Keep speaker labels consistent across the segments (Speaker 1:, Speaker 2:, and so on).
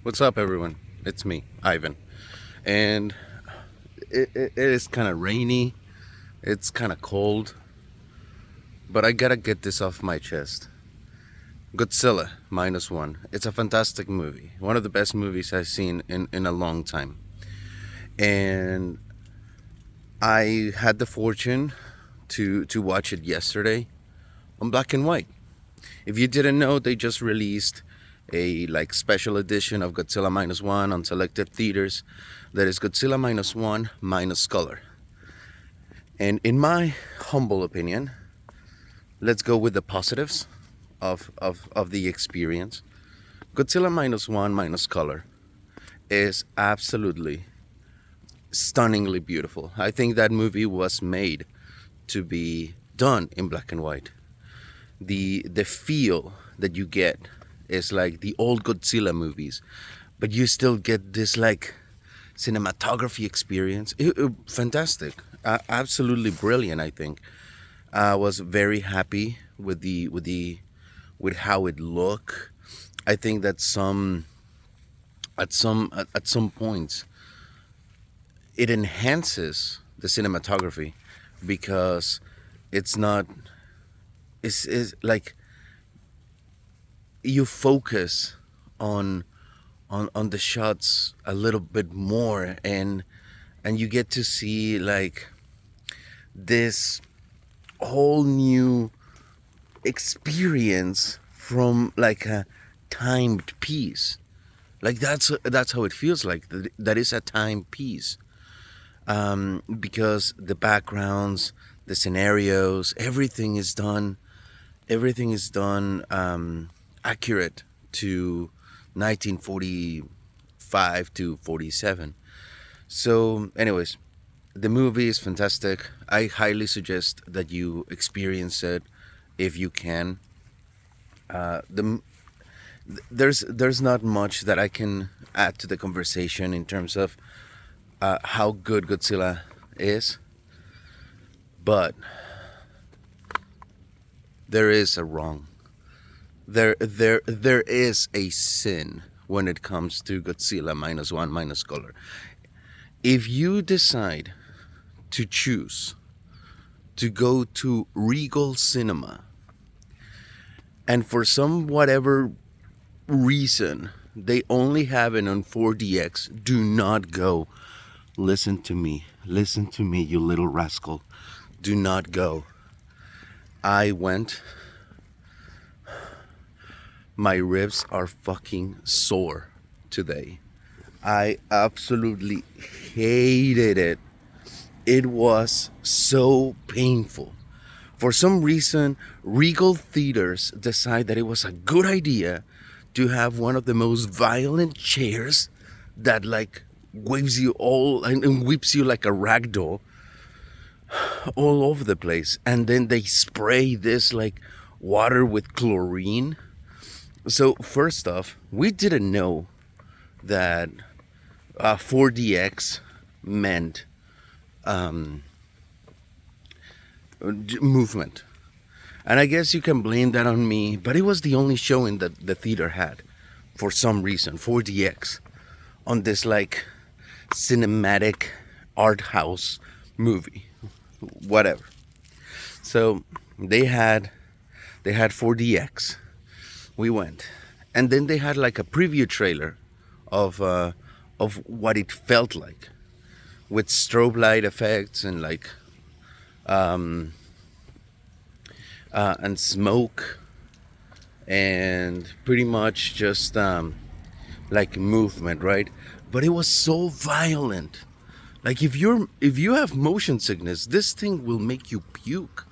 Speaker 1: What's up, everyone? It's me, Ivan. And it is kind of rainy, it's kind of cold, but I gotta get this off my chest. Godzilla minus one. It's a fantastic movie. One of the best movies I've seen in a long time. And I had the fortune to watch it yesterday on black and white. If you didn't know, they just released a special edition of Godzilla minus one on selected theaters. That is Godzilla minus one minus color. And in my humble opinion, let's go with the positives of the experience. Godzilla minus one minus color is absolutely stunningly beautiful. I think that movie was made to be done in black and white. The feel that you get is like the old Godzilla movies, but you still get this cinematography experience. Fantastic, absolutely brilliant. I think I was very happy with how it looked. I think that at some points it enhances the cinematography because it's not it's like you focus on on the shots a little bit more, and you get to see this whole new experience from a timed piece. That's how it feels like. That is a timed piece, because the backgrounds, the scenarios, everything is done accurate to 1945 to 47. So anyways, the movie is fantastic. I highly suggest that you experience it if you can. The There's not much that I can add to the conversation in terms of how good Godzilla is, but there is a wrong. There is a sin when it comes to Godzilla minus one minus color. If you decide to choose to go to Regal Cinema, and for some whatever reason they only have it on 4DX, do not go. Listen to me, you little rascal. Do not go. I went. My ribs are fucking sore today. I absolutely hated it. It was so painful. For some reason, Regal Theaters decide that it was a good idea to have one of the most violent chairs that waves you all and whips you like a rag doll all over the place, and then they spray this water with chlorine. So first off, we didn't know that 4DX meant movement. And I guess you can blame that on me, but it was the only showing that the theater had for some reason, 4DX, on this cinematic art house movie, whatever. So they had 4DX. We went, and then they had a preview trailer of what it felt like, with strobe light effects and and smoke, and pretty much just movement, right? But it was so violent. If you have motion sickness, this thing will make you puke.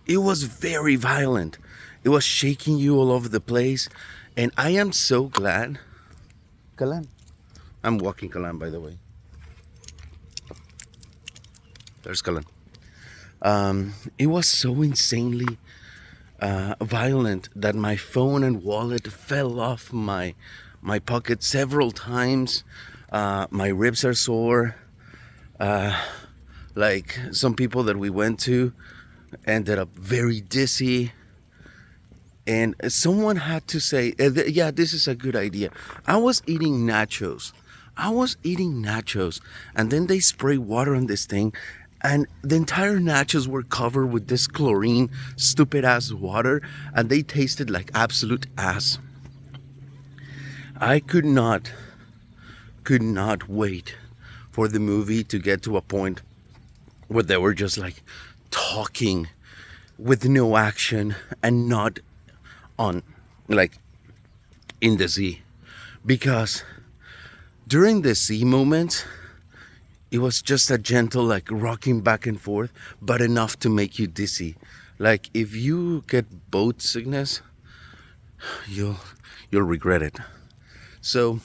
Speaker 1: It was very violent. It was shaking you all over the place. And I am so glad. Kalan. I'm walking Kalan, by the way. There's Kalan. It was so insanely violent that my phone and wallet fell off my pocket several times. My ribs are sore. Some people that we went to ended up very dizzy. And someone had to say, yeah, this is a good idea. I was eating nachos. And then they spray water on this thing, and the entire nachos were covered with this chlorine, stupid ass water, and they tasted like absolute ass. I could not wait for the movie to get to a point where they were just like talking with no action and not on like in the sea, because during the sea moments it was just a gentle like rocking back and forth, but enough to make you dizzy. Like if you get boat sickness, you'll regret it. So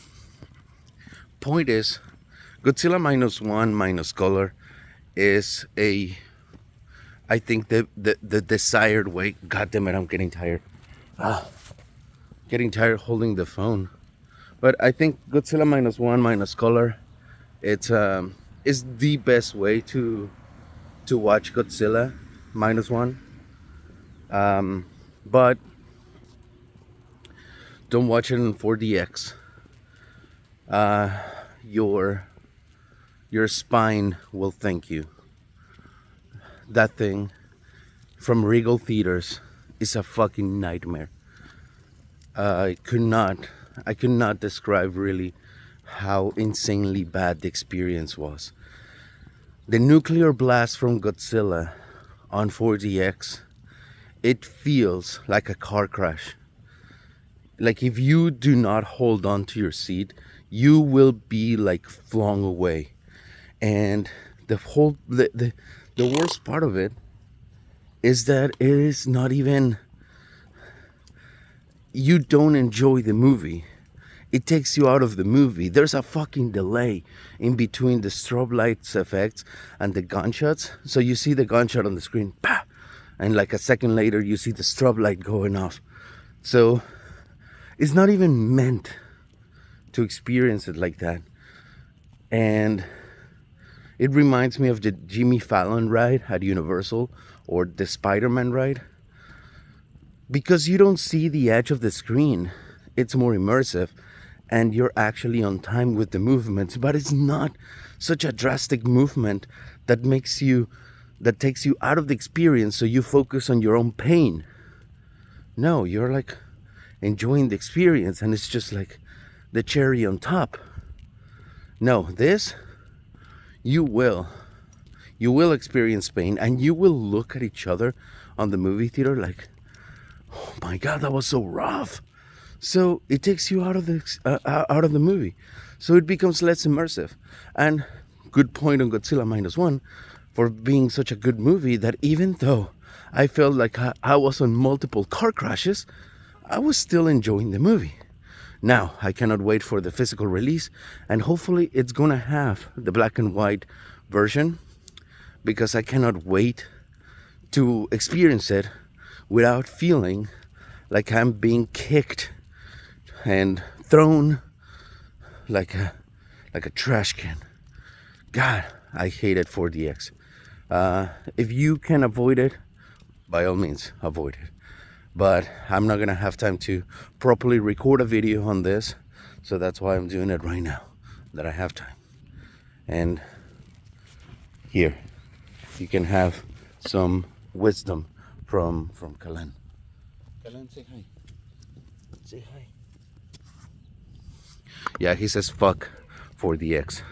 Speaker 1: point is, Godzilla -1 minus color is I think the desired way. God damn it, I'm getting tired. Getting tired holding the phone. But I think Godzilla -1 minus color, it's is the best way to watch Godzilla -1. But don't watch it in 4DX. Your spine will thank you. That thing from Regal Theaters is a fucking nightmare. I could not describe really how insanely bad the experience was. The nuclear blast from Godzilla on 4DX, it feels like a car crash. Like if you do not hold on to your seat, you will be like flung away. And the worst part of it is that it is not even, you don't enjoy the movie. It takes you out of the movie. There's a fucking delay in between the strobe lights effects and the gunshots. So you see the gunshot on the screen, bah! And like a second later, you see the strobe light going off. So it's not even meant to experience it like that. And it reminds me of the Jimmy Fallon ride at Universal, or the Spider-Man ride. Because you don't see the edge of the screen. It's more immersive, and you're actually on time with the movements, but it's not such a drastic movement that takes you out of the experience, so you focus on your own pain. No, you're like enjoying the experience, and it's just like the cherry on top. No, this, you will experience pain, and you will look at each other on the movie theater like, oh my God, that was so rough. So it takes you out of the movie, so it becomes less immersive. And good point on Godzilla -1 for being such a good movie, that even though I felt like I was on multiple car crashes, I was still enjoying the movie. Now I cannot wait for the physical release, and hopefully it's gonna have the black and white version, because I cannot wait to experience it without feeling like I'm being kicked and thrown like a trash can. God, I hated 4DX. If you can avoid it, by all means, avoid it. But I'm not gonna have time to properly record a video on this, so that's why I'm doing it right now, that I have time. And here, you can have some wisdom from Kalen. Kalen, say hi. Say hi. Yeah, he says fuck 4DX.